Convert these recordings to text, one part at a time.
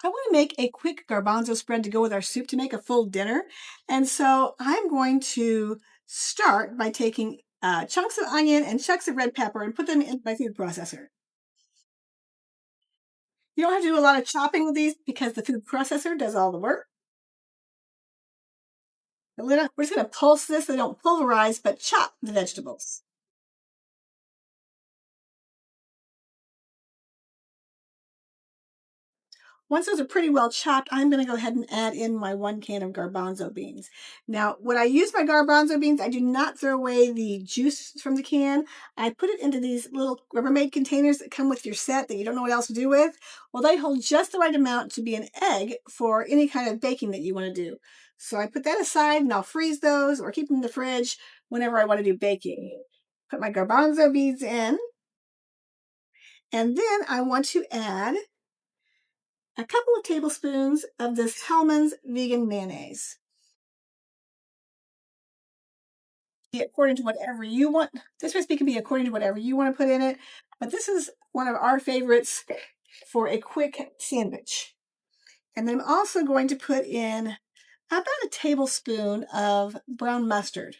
I want to make a quick garbanzo spread to go with our soup to make a full dinner. And so I'm going to start by taking chunks of onion and chunks of red pepper and put them in my food processor. You don't have to do a lot of chopping with these because the food processor does all the work. We're just going to pulse this so they don't pulverize, but chop the vegetables. Once those are pretty well chopped, I'm going to go ahead and add in my 1 can of garbanzo beans. Now, when I use my garbanzo beans, I do not throw away the juice from the can. I put it into these little Rubbermaid containers that come with your set that you don't know what else to do with. Well, they hold just the right amount to be an egg for any kind of baking that you want to do. So I put that aside and I'll freeze those or keep them in the fridge whenever I want to do baking. Put my garbanzo beans in, and then I want to add a couple of tablespoons of this Hellman's vegan mayonnaise. According to whatever you want. This recipe can be according to whatever you want to put in it, but this is one of our favorites for a quick sandwich. And then I'm also going to put in about a tablespoon of brown mustard.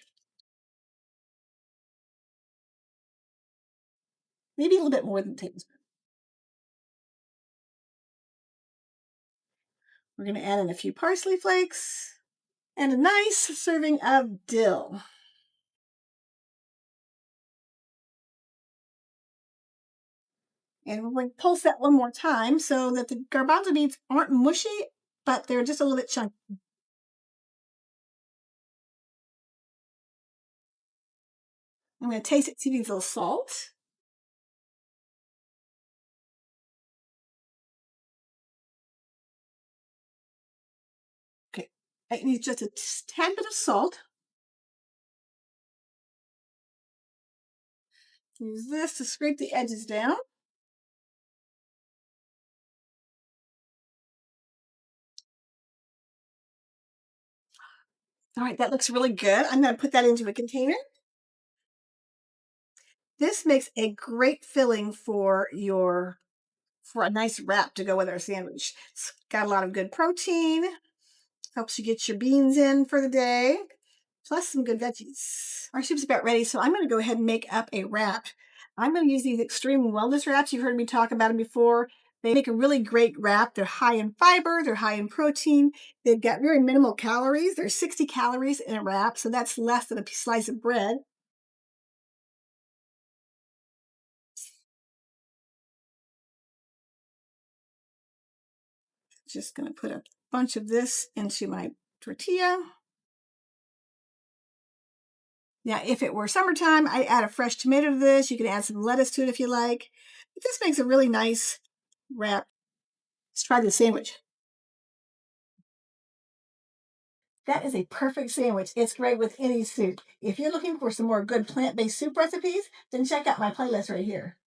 Maybe a little bit more than a tablespoon. We're going to add in a few parsley flakes and a nice serving of dill. And we're going to pulse that one more time so that the garbanzo beans aren't mushy, but they're just a little bit chunky. I'm going to taste it, see if it needs a little salt. Okay, it needs just a tad bit of salt. Use this to scrape the edges down. All right, that looks really good. I'm going to put that into a container. This makes a great filling for a nice wrap to go with our sandwich. It's got a lot of good protein, helps you get your beans in for the day, plus some good veggies. Our soup's about ready, so I'm going to go ahead and make up a wrap. I'm going to use these extreme wellness wraps. You've heard me talk about them before. They make a really great wrap. They're high in fiber, they're high in protein, they've got very minimal calories. There's 60 calories in a wrap, so that's less than a slice of bread. Just going to put a bunch of this into my tortilla. Now, if it were summertime, I'd add a fresh tomato to this. You can add some lettuce to it if you like. But this makes a really nice wrap. Let's try the sandwich. That is a perfect sandwich. It's great with any soup. If you're looking for some more good plant-based soup recipes, then check out my playlist right here.